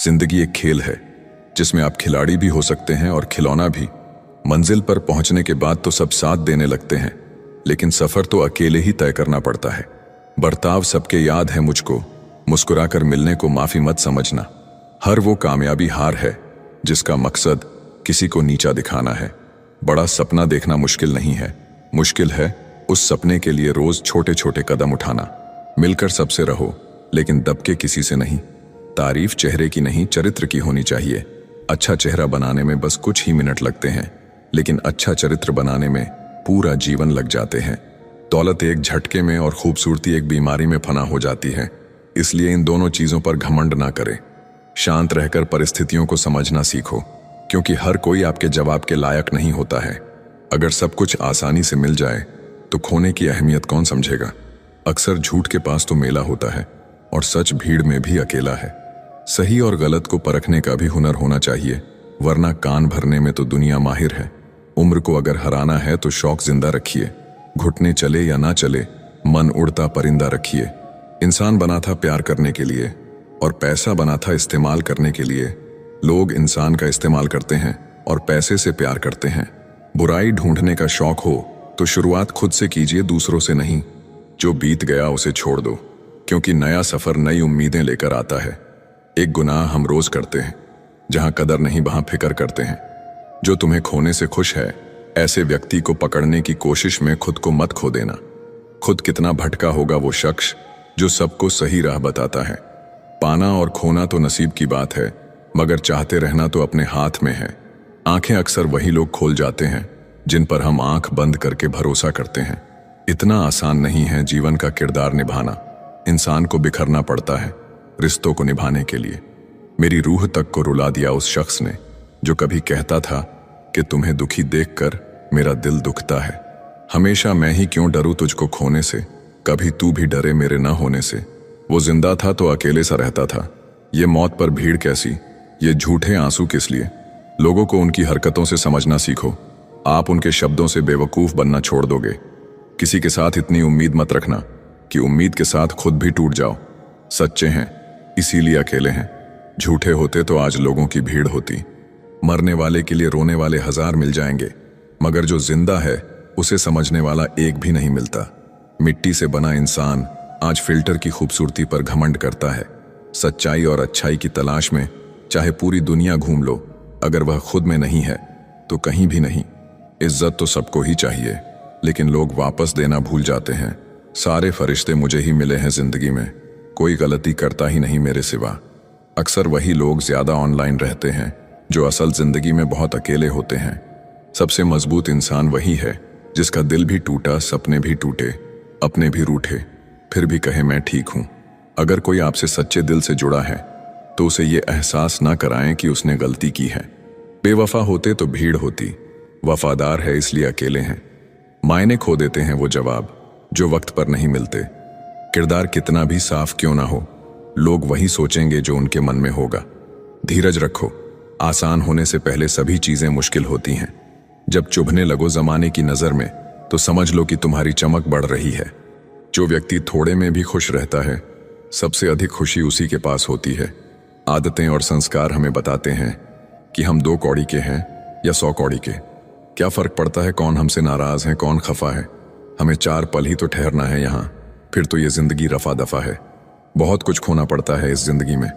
जिंदगी एक खेल है जिसमें आप खिलाड़ी भी हो सकते हैं और खिलौना भी। मंजिल पर पहुंचने के बाद तो सब साथ देने लगते हैं, लेकिन सफर तो अकेले ही तय करना पड़ता है। बर्ताव सबके याद है मुझको, मुस्कुराकर मिलने को माफी मत समझना। हर वो कामयाबी हार है जिसका मकसद किसी को नीचा दिखाना है। बड़ा सपना देखना मुश्किल नहीं है, मुश्किल है उस सपने के लिए रोज छोटे छोटे कदम उठाना। मिलकर सबसे रहो, लेकिन दबके किसी से नहीं। तारीफ चेहरे की नहीं, चरित्र की होनी चाहिए। अच्छा चेहरा बनाने में बस कुछ ही मिनट लगते हैं, लेकिन अच्छा चरित्र बनाने में पूरा जीवन लग जाते हैं। दौलत एक झटके में और खूबसूरती एक बीमारी में फना हो जाती है, इसलिए इन दोनों चीजों पर घमंड ना करें। शांत रहकर परिस्थितियों को समझना सीखो, क्योंकि हर कोई आपके जवाब के लायक नहीं होता है। अगर सब कुछ आसानी से मिल जाए तो खोने की अहमियत कौन समझेगा। अक्सर झूठ के पास तो मेला होता है और सच भीड़ में भी अकेला है। सही और गलत को परखने का भी हुनर होना चाहिए, वरना कान भरने में तो दुनिया माहिर है। उम्र को अगर हराना है तो शौक जिंदा रखिए। घुटने चले या ना चले, मन उड़ता परिंदा रखिए। इंसान बना था प्यार करने के लिए और पैसा बना था इस्तेमाल करने के लिए। लोग इंसान का इस्तेमाल करते हैं और पैसे से प्यार करते हैं। बुराई ढूंढने का शौक हो तो शुरुआत खुद से कीजिए, दूसरों से नहीं। जो बीत गया उसे छोड़ दो, क्योंकि नया सफर नई उम्मीदें लेकर आता है। एक गुनाह हम रोज करते हैं, जहां कदर नहीं वहां फिक्र करते हैं। जो तुम्हें खोने से खुश है, ऐसे व्यक्ति को पकड़ने की कोशिश में खुद को मत खो देना। खुद कितना भटका होगा वो शख्स जो सबको सही राह बताता है। पाना और खोना तो नसीब की बात है, मगर चाहते रहना तो अपने हाथ में है। आंखें अक्सर वही लोग खोल जाते हैं जिन पर हम आंख बंद करके भरोसा करते हैं। इतना आसान नहीं है जीवन का किरदार निभाना। इंसान को बिखरना पड़ता है रिश्तों को निभाने के लिए। मेरी रूह तक को रुला दिया उस शख्स ने जो कभी कहता था कि तुम्हें दुखी देखकर मेरा दिल दुखता है। हमेशा मैं ही क्यों डरूं तुझको खोने से, कभी तू भी डरे मेरे ना होने से। वो जिंदा था तो अकेले सा रहता था। ये मौत पर भीड़ कैसी, ये झूठे आंसू किस लिए। लोगों को उनकी हरकतों से समझना सीखो, आप उनके शब्दों से बेवकूफ बनना छोड़ दोगे। किसी के साथ इतनी उम्मीद मत रखना कि उम्मीद के साथ खुद भी टूट जाओ। सच्चे हैं इसीलिए अकेले हैं, झूठे होते तो आज लोगों की भीड़ होती। मरने वाले के लिए रोने वाले 1000 मिल जाएंगे, मगर जो जिंदा है उसे समझने वाला एक भी नहीं मिलता। मिट्टी से बना इंसान आज फिल्टर की खूबसूरती पर घमंड करता है। सच्चाई और अच्छाई की तलाश में चाहे पूरी दुनिया घूम लो, अगर वह खुद में नहीं है तो कहीं भी नहीं। इज्जत तो सबको ही चाहिए, लेकिन लोग वापस देना भूल जाते हैं। सारे फरिश्ते मुझे ही मिले हैं जिंदगी में, कोई गलती करता ही नहीं मेरे सिवा। अक्सर वही लोग ज्यादा ऑनलाइन रहते हैं जो असल जिंदगी में बहुत अकेले होते हैं। सबसे मजबूत इंसान वही है जिसका दिल भी टूटा, सपने भी टूटे, अपने भी रूठे, फिर भी कहे मैं ठीक हूं। अगर कोई आपसे सच्चे दिल से जुड़ा है तो उसे ये एहसास ना कराएं कि उसने गलती की है। बेवफा होते तो भीड़ होती, वफादार है इसलिए अकेले हैं। मायने खो देते हैं वो जवाब जो वक्त पर नहीं मिलते। किरदार कितना भी साफ क्यों ना हो, लोग वही सोचेंगे जो उनके मन में होगा। धीरज रखो, आसान होने से पहले सभी चीजें मुश्किल होती हैं। जब चुभने लगो जमाने की नजर में तो समझ लो कि तुम्हारी चमक बढ़ रही है। जो व्यक्ति थोड़े में भी खुश रहता है, सबसे अधिक खुशी उसी के पास होती है। आदतें और संस्कार हमें बताते हैं कि हम 2 कौड़ी के हैं या 100 कौड़ी के। क्या फर्क पड़ता है कौन हमसे नाराज है, कौन खफा है। हमें 4 पल ही तो ठहरना है यहाँ, फिर तो ये जिंदगी रफा दफा है। बहुत कुछ खोना पड़ता है इस जिंदगी में,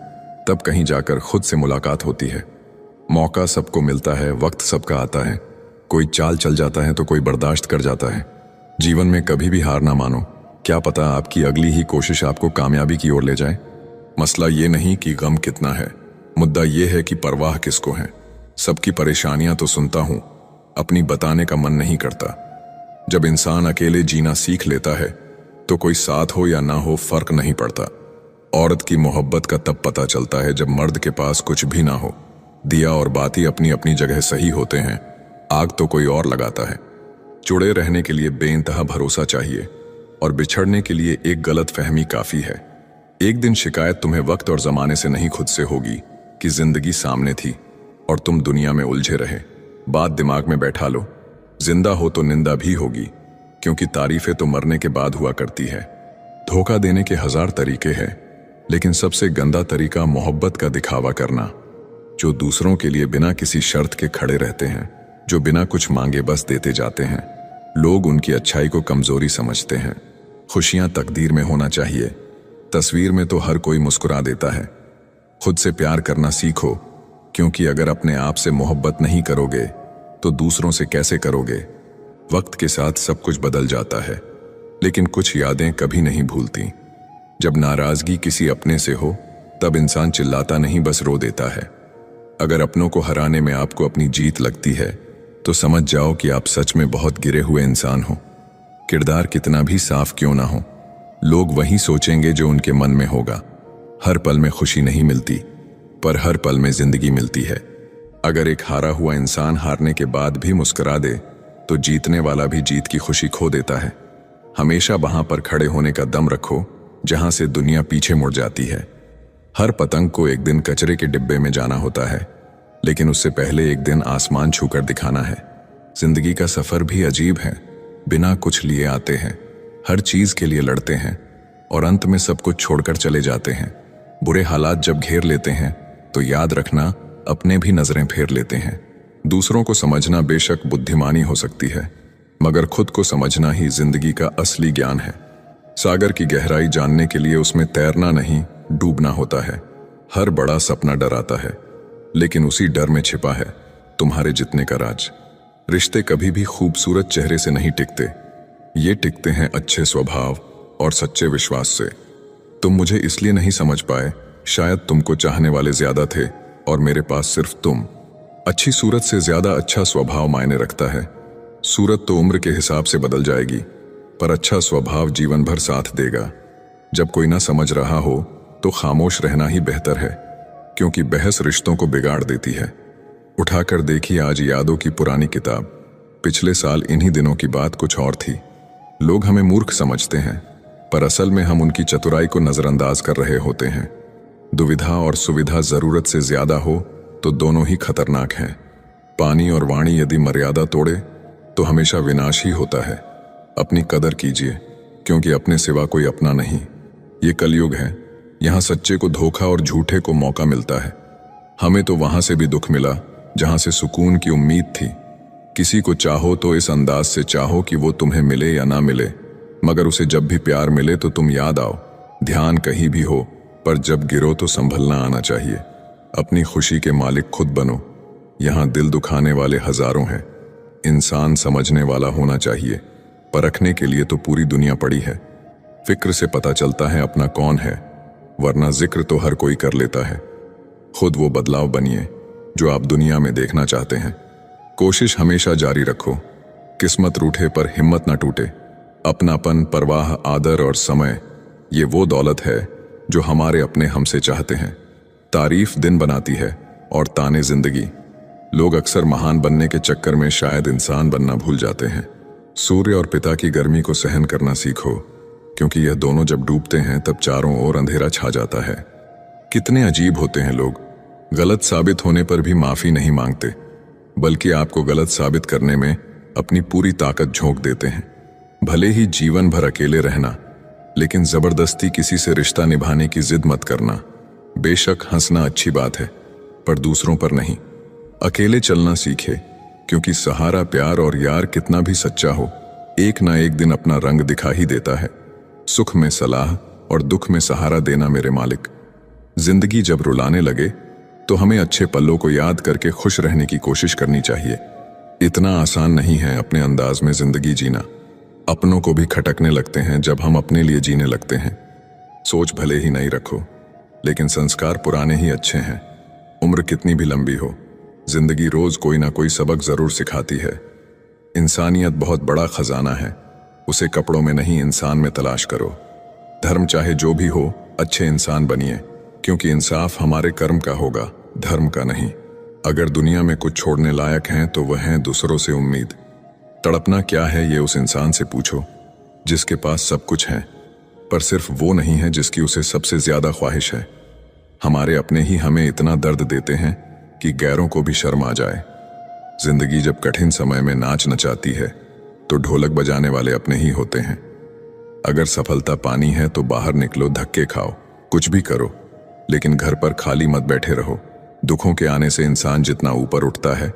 तब कहीं जाकर खुद से मुलाकात होती है। मौका सबको मिलता है, वक्त सबका आता है। कोई चाल चल जाता है तो कोई बर्दाश्त कर जाता है। जीवन में कभी भी हार ना मानो, क्या पता आपकी अगली ही कोशिश आपको कामयाबी की ओर ले जाए। मसला ये नहीं कि गम कितना है, मुद्दा ये है कि परवाह किसको है। सबकी परेशानियां तो सुनता हूं, अपनी बताने का मन नहीं करता। जब इंसान अकेले जीना सीख लेता है तो कोई साथ हो या ना हो फर्क नहीं पड़ता। औरत की मोहब्बत का तब पता चलता है जब मर्द के पास कुछ भी ना हो। दिया और बाती अपनी अपनी जगह सही होते हैं, आग तो कोई और लगाता है। जुड़े रहने के लिए बेइंतहा भरोसा चाहिए और बिछड़ने के लिए एक गलत फहमी काफी है। एक दिन शिकायत तुम्हें वक्त और जमाने से नहीं खुद से होगी कि जिंदगी सामने थी और तुम दुनिया में उलझे रहे। बात दिमाग में बैठा लो, जिंदा हो तो निंदा भी होगी, क्योंकि तारीफें तो मरने के बाद हुआ करती है। धोखा देने के 1000 तरीके हैं, लेकिन सबसे गंदा तरीका मोहब्बत का दिखावा करना, जो दूसरों के लिए बिना किसी शर्त के खड़े रहते हैं, जो बिना कुछ मांगे बस देते जाते हैं। लोग उनकी अच्छाई को कमजोरी समझते हैं। खुशियां तकदीर में होना चाहिए, तस्वीर में तो हर कोई मुस्कुरा देता है। खुद से प्यार करना सीखो, क्योंकि अगर अपने आप से मोहब्बत नहीं करोगे तो दूसरों से कैसे करोगे। वक्त के साथ सब कुछ बदल जाता है, लेकिन कुछ यादें कभी नहीं भूलती। जब नाराजगी किसी अपने से हो तब इंसान चिल्लाता नहीं, बस रो देता है। अगर अपनों को हराने में आपको अपनी जीत लगती है तो समझ जाओ कि आप सच में बहुत गिरे हुए इंसान हो। किरदार कितना भी साफ क्यों ना हो, लोग वही सोचेंगे जो उनके मन में होगा। हर पल में खुशी नहीं मिलती, पर हर पल में जिंदगी मिलती है। अगर एक हारा हुआ इंसान हारने के बाद भी मुस्कुरा दे तो जीतने वाला भी जीत की खुशी खो देता है। हमेशा वहां पर खड़े होने का दम रखो जहां से दुनिया पीछे मुड़ जाती है। हर पतंग को एक दिन कचरे के डिब्बे में जाना होता है, लेकिन उससे पहले एक दिन आसमान छूकर दिखाना है। जिंदगी का सफर भी अजीब है, बिना कुछ लिए आते हैं, हर चीज के लिए लड़ते हैं और अंत में सब कुछ छोड़कर चले जाते हैं। बुरे हालात जब घेर लेते हैं तो याद रखना, अपने भी नजरें फेर लेते हैं। दूसरों को समझना बेशक बुद्धिमानी हो सकती है, मगर खुद को समझना ही जिंदगी का असली ज्ञान है। सागर की गहराई जानने के लिए उसमें तैरना नहीं, डूबना होता है। हर बड़ा सपना डराता है, लेकिन उसी डर में छिपा है तुम्हारे जितने का राज। रिश्ते कभी भी खूबसूरत चेहरे से नहीं टिकते, ये टिकते हैं अच्छे स्वभाव और सच्चे विश्वास से। तुम मुझे इसलिए नहीं समझ पाए, शायद तुमको चाहने वाले ज्यादा थे और मेरे पास सिर्फ तुम। अच्छी सूरत से ज्यादा अच्छा स्वभाव मायने रखता है। सूरत तो उम्र के हिसाब से बदल जाएगी, पर अच्छा स्वभाव जीवन भर साथ देगा। जब कोई ना समझ रहा हो तो खामोश रहना ही बेहतर है, क्योंकि बहस रिश्तों को बिगाड़ देती है। उठाकर देखी आज यादों की पुरानी किताब, पिछले साल इन्हीं दिनों की बात कुछ और थी। लोग हमें मूर्ख समझते हैं, पर असल में हम उनकी चतुराई को नजरअंदाज कर रहे होते हैं। दुविधा और सुविधा जरूरत से ज्यादा हो तो दोनों ही खतरनाक हैं। पानी और वाणी यदि मर्यादा तोड़े तो हमेशा विनाश ही होता है। अपनी कदर कीजिए, क्योंकि अपने सिवा कोई अपना नहीं। ये कलयुग है, यहाँ सच्चे को धोखा और झूठे को मौका मिलता है। हमें तो वहां से भी दुख मिला जहां से सुकून की उम्मीद थी। किसी को चाहो तो इस अंदाज से चाहो कि वो तुम्हें मिले या ना मिले, मगर उसे जब भी प्यार मिले तो तुम याद आओ। ध्यान कहीं भी हो, पर जब गिरो तो संभलना आना चाहिए। अपनी खुशी के मालिक खुद बनो। यहाँ दिल दुखाने वाले हजारों हैं, इंसान समझने वाला होना चाहिए। परखने के लिए तो पूरी दुनिया पड़ी है। फिक्र से पता चलता है अपना कौन है, वरना जिक्र तो हर कोई कर लेता है। खुद वो बदलाव बनिए जो आप दुनिया में देखना चाहते हैं। कोशिश हमेशा जारी रखो, किस्मत रूठे पर हिम्मत ना टूटे। अपनापन, परवाह, आदर और समय, ये वो दौलत है जो हमारे अपने हमसे चाहते हैं। तारीफ दिन बनाती है और ताने जिंदगी। लोग अक्सर महान बनने के चक्कर में शायद इंसान बनना भूल जाते हैं। सूर्य और पिता की गर्मी को सहन करना सीखो, क्योंकि यह दोनों जब डूबते हैं तब चारों ओर अंधेरा छा जाता है। कितने अजीब होते हैं लोग, गलत साबित होने पर भी माफी नहीं मांगते, बल्कि आपको गलत साबित करने में अपनी पूरी ताकत झोंक देते हैं। भले ही जीवन भर अकेले रहना, लेकिन जबरदस्ती किसी से रिश्ता निभाने की जिद मत करना। बेशक हंसना अच्छी बात है, पर दूसरों पर नहीं। अकेले चलना सीखे, क्योंकि सहारा प्यार और यार कितना भी सच्चा हो, एक ना एक दिन अपना रंग दिखा ही देता है। सुख में सलाह और दुख में सहारा देना मेरे मालिक। जिंदगी जब रुलाने लगे तो हमें अच्छे पलों को याद करके खुश रहने की कोशिश करनी चाहिए। इतना आसान नहीं है अपने अंदाज में जिंदगी जीना। अपनों को भी खटकने लगते हैं जब हम अपने लिए जीने लगते हैं। सोच भले ही नहीं रखो, लेकिन संस्कार पुराने ही अच्छे हैं। उम्र कितनी भी लंबी हो, जिंदगी रोज कोई ना कोई सबक जरूर सिखाती है। इंसानियत बहुत बड़ा खजाना है, उसे कपड़ों में नहीं इंसान में तलाश करो। धर्म चाहे जो भी हो, अच्छे इंसान बनिए, क्योंकि इंसाफ हमारे कर्म का होगा, धर्म का नहीं। अगर दुनिया में कुछ छोड़ने लायक हैं तो वह है दूसरों से उम्मीद। तड़पना क्या है ये उस इंसान से पूछो जिसके पास सब कुछ है, पर सिर्फ वो नहीं है जिसकी उसे सबसे ज्यादा ख्वाहिश है। हमारे अपने ही हमें इतना दर्द देते हैं कि गैरों को भी शर्म आ जाए। जिंदगी जब कठिन समय में नाच नचाती है तो ढोलक बजाने वाले अपने ही होते हैं। अगर सफलता पानी है तो बाहर निकलो, धक्के खाओ, कुछ भी करो, लेकिन घर पर खाली मत बैठे रहो। दुखों के आने से इंसान जितना ऊपर उठता है,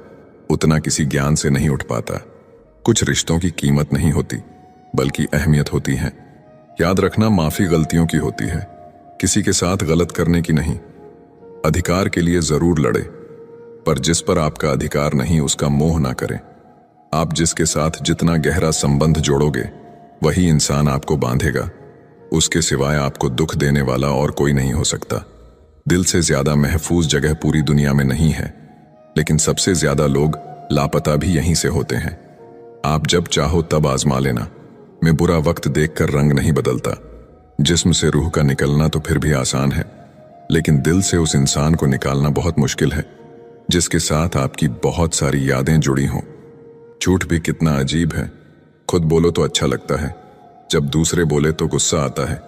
उतना किसी ज्ञान से नहीं उठ पाता। कुछ रिश्तों की कीमत नहीं होती, बल्कि अहमियत होती है। याद रखना, माफी गलतियों की होती है, किसी के साथ गलत करने की नहीं। अधिकार के लिए जरूर लड़े, पर जिस पर आपका अधिकार नहीं उसका मोह ना करें। आप जिसके साथ जितना गहरा संबंध जोड़ोगे, वही इंसान आपको बांधेगा। उसके सिवाय आपको दुख देने वाला और कोई नहीं हो सकता। दिल से ज्यादा महफूज जगह पूरी दुनिया में नहीं है, लेकिन सबसे ज्यादा लोग लापता भी यहीं से होते हैं। आप जब चाहो तब आजमा लेना। मैं बुरा वक्त देखकर रंग नहीं बदलता। जिस्म से रूह का निकलना तो फिर भी आसान है, लेकिन दिल से उस इंसान को निकालना बहुत मुश्किल है, जिसके साथ आपकी बहुत सारी यादें जुड़ी हों। झूठ भी कितना अजीब है। खुद बोलो तो अच्छा लगता है, जब दूसरे बोले तो गुस्सा आता है।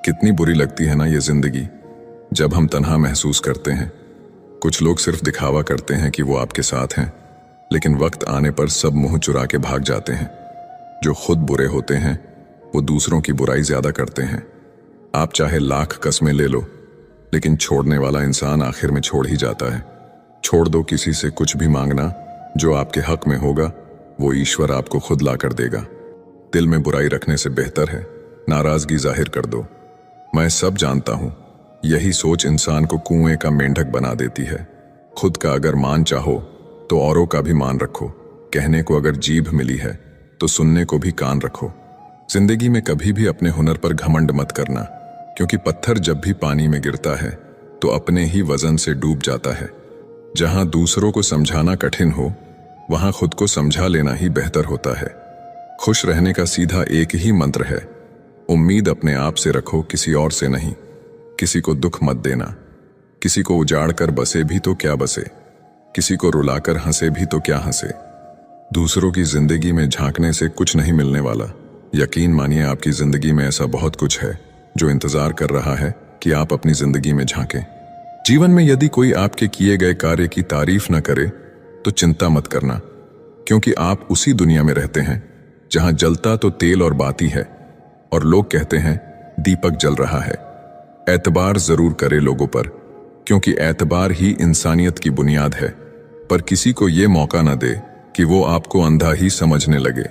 कितनी बुरी लगती है ना ये जिंदगी, जब हम तन्हा महसूस करते हैं। कुछ लोग सिर्फ दिखावा करते हैं कि वो आपके साथ हैं, लेकिन वक्त आने पर सब मुंह चुरा के भाग जाते हैं। जो खुद बुरे होते हैं, वो दूसरों की बुराई ज्यादा करते हैं। आप चाहे लाख कस्में ले लो, लेकिन छोड़ने वाला इंसान आखिर में छोड़ ही जाता है। छोड़ दो किसी से कुछ भी मांगना। जो आपके हक में होगा, वो ईश्वर आपको खुद ला कर देगा। दिल में बुराई रखने से बेहतर है नाराजगी जाहिर कर दो। मैं सब जानता हूं, यही सोच इंसान को कुएं का मेंढक बना देती है। खुद का अगर मान चाहो तो औरों का भी मान रखो। कहने को अगर जीभ मिली है तो सुनने को भी कान रखो। जिंदगी में कभी भी अपने हुनर पर घमंड मत करना, क्योंकि पत्थर जब भी पानी में गिरता है तो अपने ही वजन से डूब जाता है। जहां दूसरों को समझाना कठिन हो, वहां खुद को समझा लेना ही बेहतर होता है। खुश रहने का सीधा एक ही मंत्र है, उम्मीद अपने आप से रखो, किसी और से नहीं। किसी को दुख मत देना। किसी को उजाड़ कर बसे भी तो क्या बसे, किसी को रुलाकर हंसे भी तो क्या हंसे। दूसरों की जिंदगी में झांकने से कुछ नहीं मिलने वाला। यकीन मानिए, आपकी जिंदगी में ऐसा बहुत कुछ है जो इंतजार कर रहा है कि आप अपनी जिंदगी में झांकें। जीवन में यदि कोई आपके किए गए कार्य की तारीफ न करे तो चिंता मत करना, क्योंकि आप उसी दुनिया में रहते हैं जहां जलता तो तेल और बाती है, और लोग कहते हैं दीपक जल रहा है। एतबार जरूर करे लोगों पर, क्योंकि एतबार ही इंसानियत की बुनियाद है। पर किसी को ये मौका न दे कि वो आपको अंधा ही समझने लगे।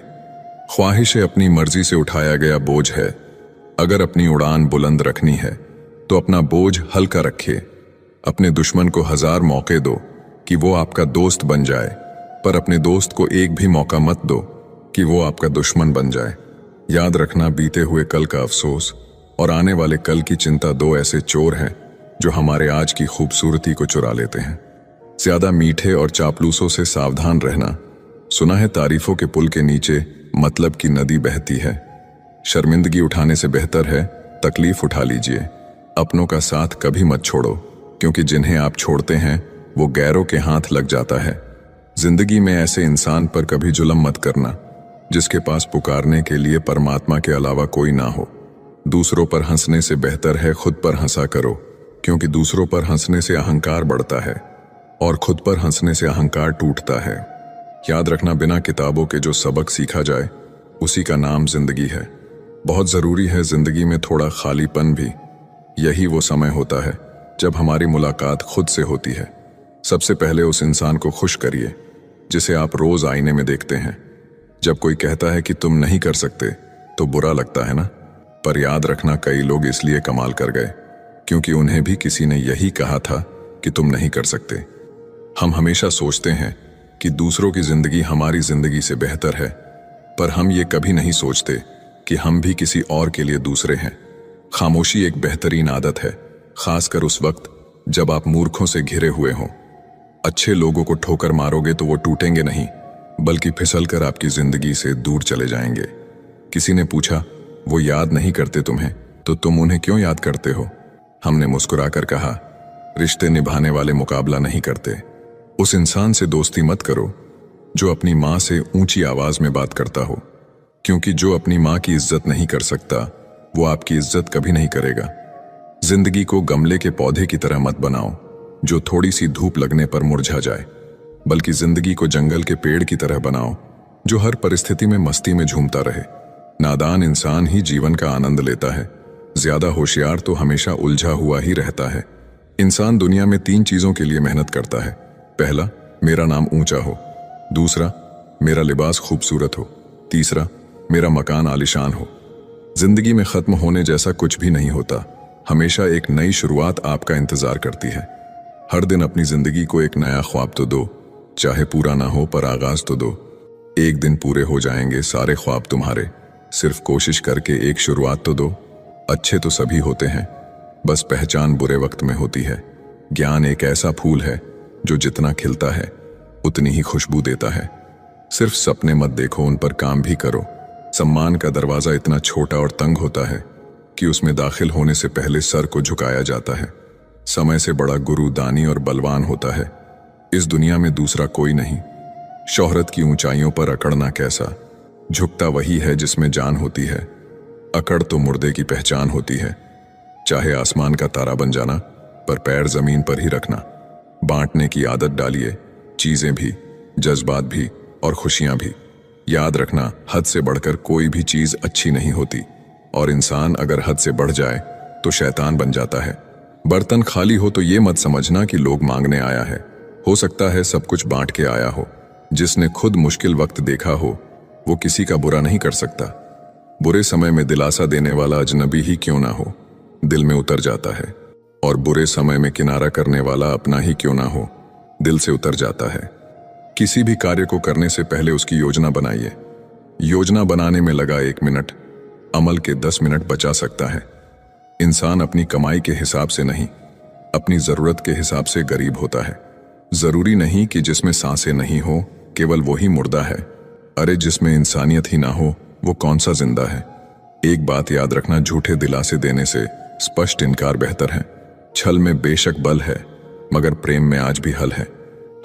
ख्वाहिश अपनी मर्जी से उठाया गया बोझ है। अगर अपनी उड़ान बुलंद रखनी है तो अपना बोझ हल्का रखे। अपने दुश्मन को 1000 मौके दो कि वो आपका दोस्त बन जाए, पर अपने दोस्त को एक भी मौका मत दो कि वो आपका दुश्मन बन जाए। याद रखना, बीते हुए कल का अफसोस और आने वाले कल की चिंता दो ऐसे चोर हैं जो हमारे आज की खूबसूरती को चुरा लेते हैं। ज्यादा मीठे और चापलूसों से सावधान रहना। सुना है तारीफों के पुल के नीचे मतलब की नदी बहती है। शर्मिंदगी उठाने से बेहतर है तकलीफ उठा लीजिए। अपनों का साथ कभी मत छोड़ो, क्योंकि जिन्हें आप छोड़ते हैं वो गैरों के हाथ लग जाता है। जिंदगी में ऐसे इंसान पर कभी जुल्म मत करना जिसके पास पुकारने के लिए परमात्मा के अलावा कोई ना हो। दूसरों पर हंसने से बेहतर है खुद पर हंसा करो, क्योंकि दूसरों पर हंसने से अहंकार बढ़ता है और खुद पर हंसने से अहंकार टूटता है। याद रखना, बिना किताबों के जो सबक सीखा जाए उसी का नाम जिंदगी है। बहुत जरूरी है जिंदगी में थोड़ा खालीपन भी। यही वो समय होता है जब हमारी मुलाकात खुद से होती है। सबसे पहले उस इंसान को खुश करिए जिसे आप रोज आईने में देखते हैं। जब कोई कहता है कि तुम नहीं कर सकते तो बुरा लगता है ना, पर याद रखना, कई लोग इसलिए कमाल कर गए क्योंकि उन्हें भी किसी ने यही कहा था कि तुम नहीं कर सकते। हम हमेशा सोचते हैं कि दूसरों की जिंदगी हमारी जिंदगी से बेहतर है, पर हम ये कभी नहीं सोचते कि हम भी किसी और के लिए दूसरे हैं। खामोशी एक बेहतरीन आदत है, खासकर उस वक्त जब आप मूर्खों से घिरे हुए हों। अच्छे लोगों को ठोकर मारोगे तो वो टूटेंगे नहीं, बल्कि फिसलकर आपकी जिंदगी से दूर चले जाएंगे। किसी ने पूछा, वो याद नहीं करते तुम्हें तो तुम उन्हें क्यों याद करते हो? हमने मुस्कुराकर कहा, रिश्ते निभाने वाले मुकाबला नहीं करते। उस इंसान से दोस्ती मत करो जो अपनी माँ से ऊंची आवाज में बात करता हो, क्योंकि जो अपनी माँ की इज्जत नहीं कर सकता वो आपकी इज्जत कभी नहीं करेगा। जिंदगी को गमले के पौधे की तरह मत बनाओ जो थोड़ी सी धूप लगने पर मुरझा जाए, बल्कि जिंदगी को जंगल के पेड़ की तरह बनाओ जो हर परिस्थिति में मस्ती में झूमता रहे। नादान इंसान ही जीवन का आनंद लेता है। ज्यादा होशियार तो हमेशा उलझा हुआ ही रहता है। इंसान दुनिया में 3 चीजों के लिए मेहनत करता है। पहला, मेरा नाम ऊंचा हो। दूसरा, मेरा लिबास खूबसूरत हो। तीसरा, मेरा मकान आलिशान हो। जिंदगी में खत्म होने जैसा कुछ भी नहीं होता। हमेशा एक नई शुरुआत आपका इंतजार करती है। हर दिन अपनी जिंदगी को एक नया ख्वाब तो दो, चाहे पूरा ना हो पर आगाज तो दो। एक दिन पूरे हो जाएंगे सारे ख्वाब तुम्हारे, सिर्फ कोशिश करके एक शुरुआत तो दो। अच्छे तो सभी होते हैं, बस पहचान बुरे वक्त में होती है। ज्ञान एक ऐसा फूल है जो जितना खिलता है उतनी ही खुशबू देता है। सिर्फ सपने मत देखो, उन पर काम भी करो। सम्मान का दरवाजा इतना छोटा और तंग होता है कि उसमें दाखिल होने से पहले सर को झुकाया जाता है। समय से बड़ा गुरु दानी और बलवान होता है। इस दुनिया में दूसरा कोई नहीं। शोहरत की ऊंचाइयों पर अकड़ना कैसा, झुकता वही है जिसमें जान होती है। अकड़ तो मुर्दे की पहचान होती है। चाहे आसमान का तारा बन जाना, पर पैर जमीन पर ही रखना। बांटने की आदत डालिए, चीजें भी, जज्बात भी और खुशियां भी। याद रखना, हद से बढ़कर कोई भी चीज अच्छी नहीं होती, और इंसान अगर हद से बढ़ जाए तो शैतान बन जाता है। बर्तन खाली हो तो ये मत समझना कि लोग मांगने आया है। हो सकता है सब कुछ बांट के आया हो। जिसने खुद मुश्किल वक्त देखा हो वो किसी का बुरा नहीं कर सकता। बुरे समय में दिलासा देने वाला अजनबी ही क्यों ना हो, दिल में उतर जाता है। और बुरे समय में किनारा करने वाला अपना ही क्यों ना हो, दिल से उतर जाता है। किसी भी कार्य को करने से पहले उसकी योजना बनाइए। योजना बनाने में लगा 1 मिनट अमल के 10 मिनट बचा सकता है। इंसान अपनी कमाई के हिसाब से नहीं, अपनी जरूरत के हिसाब से गरीब होता है। जरूरी नहीं कि जिसमें सांसें नहीं हो केवल वो ही मुर्दा है। अरे जिसमें इंसानियत ही ना हो वो कौन सा जिंदा है। एक बात याद रखना, झूठे दिलासे देने से स्पष्ट इनकार बेहतर है। छल में बेशक बल है, मगर प्रेम में आज भी हल है।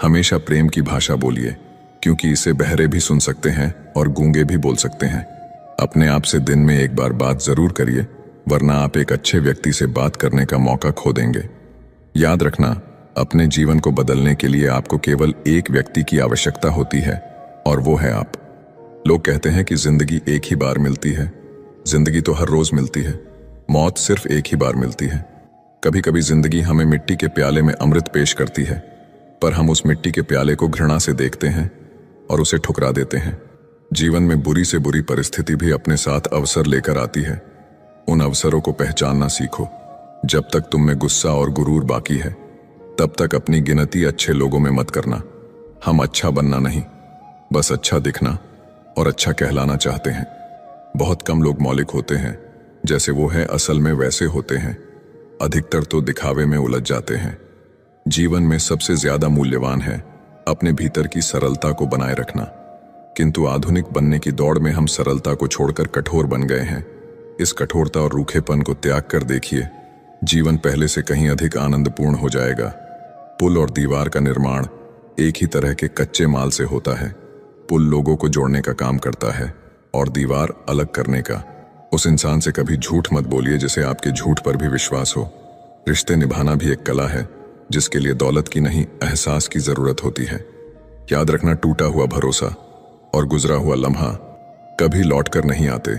हमेशा प्रेम की भाषा बोलिए, क्योंकि इसे बहरे भी सुन सकते हैं और गूंगे भी बोल सकते हैं। अपने आप से दिन में एक बार बात जरूर करिए, वरना आप एक अच्छे व्यक्ति से बात करने का मौका खो देंगे। याद रखना, अपने जीवन को बदलने के लिए आपको केवल एक व्यक्ति की आवश्यकता होती है, और वो है आप। लोग कहते हैं कि जिंदगी एक ही बार मिलती है। जिंदगी तो हर रोज मिलती है, मौत सिर्फ एक ही बार मिलती है। कभी कभी जिंदगी हमें मिट्टी के प्याले में अमृत पेश करती है, पर हम उस मिट्टी के प्याले को घृणा से देखते हैं और उसे ठुकरा देते हैं। जीवन में बुरी से बुरी परिस्थिति भी अपने साथ अवसर लेकर आती है। उन अवसरों को पहचानना सीखो। जब तक तुम में गुस्सा और गुरूर बाकी है, तब तक अपनी गिनती अच्छे लोगों में मत करना। हम अच्छा बनना नहीं, बस अच्छा दिखना और अच्छा कहलाना चाहते हैं। बहुत कम लोग मौलिक होते हैं, जैसे वो है असल में वैसे होते हैं। अधिकतर तो दिखावे में उलझ जाते हैं। जीवन में सबसे ज्यादा मूल्यवान है अपने भीतर की सरलता को बनाए रखना। किंतु आधुनिक बनने की दौड़ में हम सरलता को छोड़कर कठोर बन गए हैं। इस कठोरता और रूखेपन को त्याग कर देखिए, जीवन पहले से कहीं अधिक आनंदपूर्ण हो जाएगा। पुल और दीवार का निर्माण एक ही तरह के कच्चे माल से होता है। पुल लोगों को जोड़ने का काम करता है और दीवार अलग करने का। उस इंसान से कभी झूठ मत बोलिए जिसे आपके झूठ पर भी विश्वास हो। रिश्ते निभाना भी एक कला है, जिसके लिए दौलत की नहीं एहसास की जरूरत होती है। याद रखना, टूटा हुआ भरोसा और गुजरा हुआ लम्हा कभी लौटकर नहीं आते।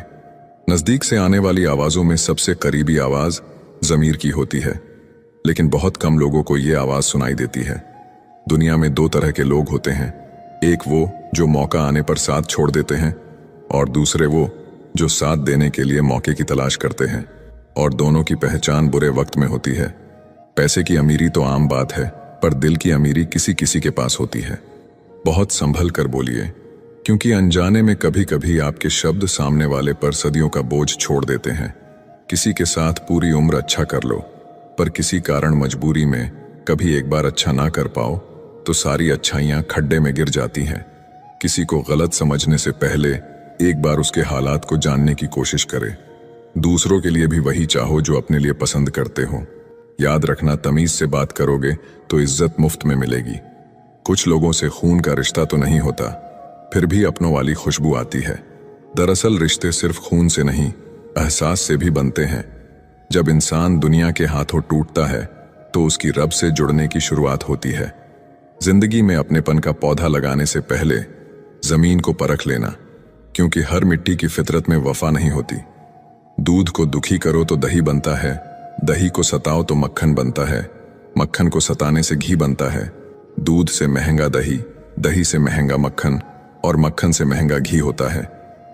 नजदीक से आने वाली आवाजों में सबसे करीबी आवाज ज़मीर की होती है, लेकिन बहुत कम लोगों को ये आवाज सुनाई देती है। दुनिया में 2 तरह के लोग होते हैं, एक वो जो मौका आने पर साथ छोड़ देते हैं, और दूसरे वो जो साथ देने के लिए मौके की तलाश करते हैं। और दोनों की पहचान बुरे वक्त में होती है। पैसे की अमीरी तो आम बात है, पर दिल की अमीरी किसी किसी के पास होती है। बहुत संभल कर बोलिए, क्योंकि अनजाने में कभी कभी आपके शब्द सामने वाले पर सदियों का बोझ छोड़ देते हैं। किसी के साथ पूरी उम्र अच्छा कर लो, पर किसी कारण मजबूरी में कभी एक बार अच्छा ना कर पाओ तो सारी अच्छाइयां खड्डे में गिर जाती हैं। किसी को गलत समझने से पहले एक बार उसके हालात को जानने की कोशिश करें। दूसरों के लिए भी वही चाहो जो अपने लिए पसंद करते हो। याद रखना, तमीज से बात करोगे तो इज्जत मुफ्त में मिलेगी। कुछ लोगों से खून का रिश्ता तो नहीं होता, फिर भी अपनों वाली खुशबू आती है। दरअसल रिश्ते सिर्फ खून से नहीं, एहसास से भी बनते हैं। जब इंसान दुनिया के हाथों टूटता है तो उसकी रब से जुड़ने की शुरुआत होती है। जिंदगी में अपनेपन का पौधा लगाने से पहले जमीन को परख लेना, क्योंकि हर मिट्टी की फितरत में वफा नहीं होती। दूध को दुखी करो तो दही बनता है, दही को सताओ तो मक्खन बनता है, मक्खन को सताने से घी बनता है। दूध से महंगा दही, दही से महंगा मक्खन और मक्खन से महंगा घी होता है,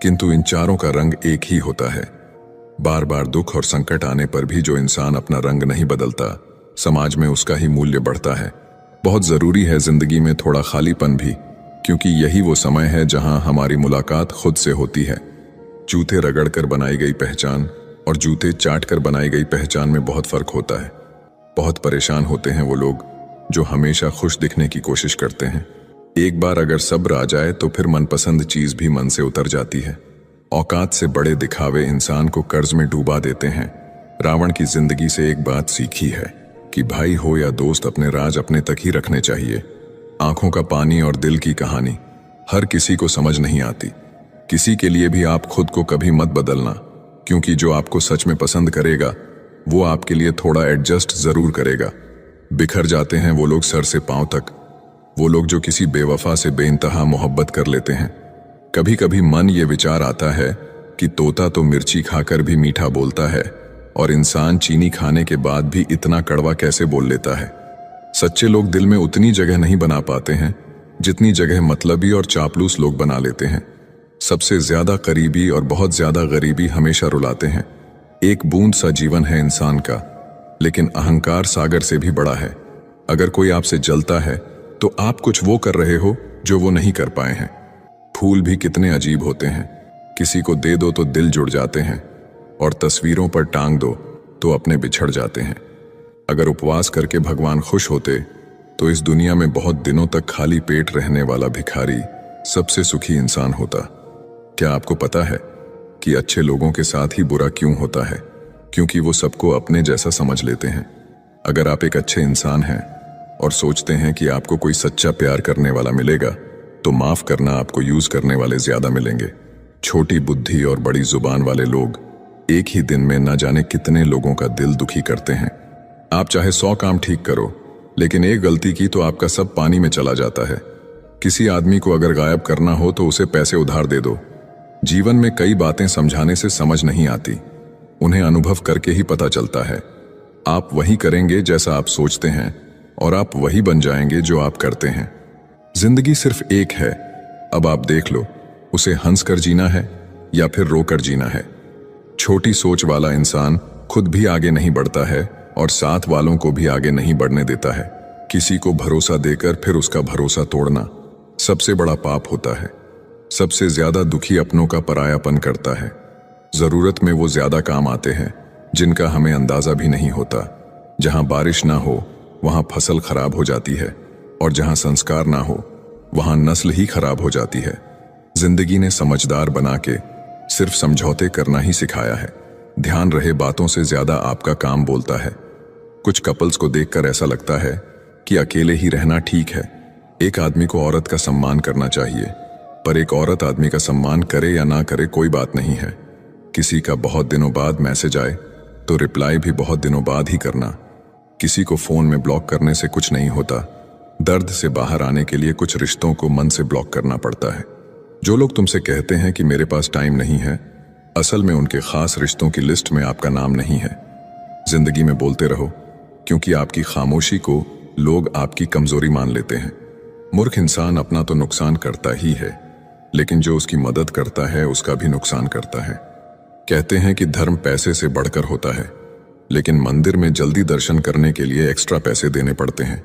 किंतु इन चारों का रंग एक ही होता है। बार बार दुख और संकट आने पर भी जो इंसान अपना रंग नहीं बदलता, समाज में उसका ही मूल्य बढ़ता है। बहुत जरूरी है जिंदगी में थोड़ा खालीपन भी, क्योंकि यही वो समय है जहां हमारी मुलाकात खुद से होती है। जूते रगड़कर बनाई गई पहचान और जूते चाट कर बनाई गई पहचान में बहुत फर्क होता है। बहुत परेशान होते हैं वो लोग जो हमेशा खुश दिखने की कोशिश करते हैं। एक बार अगर सब्र आ जाए तो फिर मनपसंद चीज भी मन से उतर जाती है। औकात से बड़े दिखावे इंसान को कर्ज में डूबा देते हैं। रावण की जिंदगी से एक बात सीखी है कि भाई हो या दोस्त, अपने राज अपने तक ही रखने चाहिए। आंखों का पानी और दिल की कहानी हर किसी को समझ नहीं आती। किसी के लिए भी आप खुद को कभी मत बदलना, क्योंकि जो आपको सच में पसंद करेगा वो आपके लिए थोड़ा एडजस्ट जरूर करेगा। बिखर जाते हैं वो लोग सर से पांव तक, वो लोग जो किसी बेवफा से बेइंतहा मोहब्बत कर लेते हैं। कभी कभी मन ये विचार आता है कि तोता तो मिर्ची खाकर भी मीठा बोलता है और इंसान चीनी खाने के बाद भी इतना कड़वा कैसे बोल लेता है। सच्चे लोग दिल में उतनी जगह नहीं बना पाते हैं जितनी जगह मतलबी और चापलूस लोग बना लेते हैं। सबसे ज्यादा करीबी और बहुत ज्यादा गरीबी हमेशा रुलाते हैं। एक बूंद सा जीवन है इंसान का, लेकिन अहंकार सागर से भी बड़ा है। अगर कोई आपसे जलता है तो आप कुछ वो कर रहे हो जो वो नहीं कर पाए हैं। फूल भी कितने अजीब होते हैं, किसी को दे दो तो दिल जुड़ जाते हैं और तस्वीरों पर टांग दो तो अपने बिछड़ जाते हैं। अगर उपवास करके भगवान खुश होते तो इस दुनिया में बहुत दिनों तक खाली पेट रहने वाला भिखारी सबसे सुखी इंसान होता। क्या आपको पता है कि अच्छे लोगों के साथ ही बुरा क्यों होता है? क्योंकि वो सबको अपने जैसा समझ लेते हैं। अगर आप एक अच्छे इंसान हैं और सोचते हैं कि आपको कोई सच्चा प्यार करने वाला मिलेगा, तो माफ करना, आपको यूज करने वाले ज्यादा मिलेंगे। छोटी बुद्धि और बड़ी जुबान वाले लोग एक ही दिन में न जाने कितने लोगों का दिल दुखी करते हैं। आप चाहे 100 काम ठीक करो, लेकिन एक गलती की तो आपका सब पानी में चला जाता है। किसी आदमी को अगर गायब करना हो तो उसे पैसे उधार दे दो। जीवन में कई बातें समझाने से समझ नहीं आती, उन्हें अनुभव करके ही पता चलता है। आप वही करेंगे जैसा आप सोचते हैं और आप वही बन जाएंगे जो आप करते हैं। जिंदगी सिर्फ एक है, अब आप देख लो, उसे हंस कर जीना है या फिर रोकर जीना है। छोटी सोच वाला इंसान खुद भी आगे नहीं बढ़ता है और साथ वालों को भी आगे नहीं बढ़ने देता है। किसी को भरोसा देकर फिर उसका भरोसा तोड़ना सबसे बड़ा पाप होता है। सबसे ज्यादा दुखी अपनों का परायापन करता है। जरूरत में वो ज्यादा काम आते हैं जिनका हमें अंदाजा भी नहीं होता। जहां बारिश ना हो वहां फसल खराब हो जाती है और जहां संस्कार ना हो वहां नस्ल ही खराब हो जाती है। जिंदगी ने समझदार बना के सिर्फ समझौते करना ही सिखाया है। ध्यान रहे, बातों से ज्यादा आपका काम बोलता है। कुछ कपल्स को देखकर ऐसा लगता है कि अकेले ही रहना ठीक है। एक आदमी को औरत का सम्मान करना चाहिए, पर एक औरत आदमी का सम्मान करे या ना करे कोई बात नहीं है। किसी का बहुत दिनों बाद मैसेज आए तो रिप्लाई भी बहुत दिनों बाद ही करना। किसी को फोन में ब्लॉक करने से कुछ नहीं होता। दर्द से बाहर आने के लिए कुछ रिश्तों को मन से ब्लॉक करना पड़ता है। जो लोग तुमसे कहते हैं कि मेरे पास टाइम नहीं है, असल में उनके खास रिश्तों की लिस्ट में आपका नाम नहीं है। जिंदगी में बोलते रहो, क्योंकि आपकी खामोशी को लोग आपकी कमजोरी मान लेते हैं। मूर्ख इंसान अपना तो नुकसान करता ही है, लेकिन जो उसकी मदद करता है उसका भी नुकसान करता है। कहते हैं कि धर्म पैसे से बढ़कर होता है, लेकिन मंदिर में जल्दी दर्शन करने के लिए एक्स्ट्रा पैसे देने पड़ते हैं।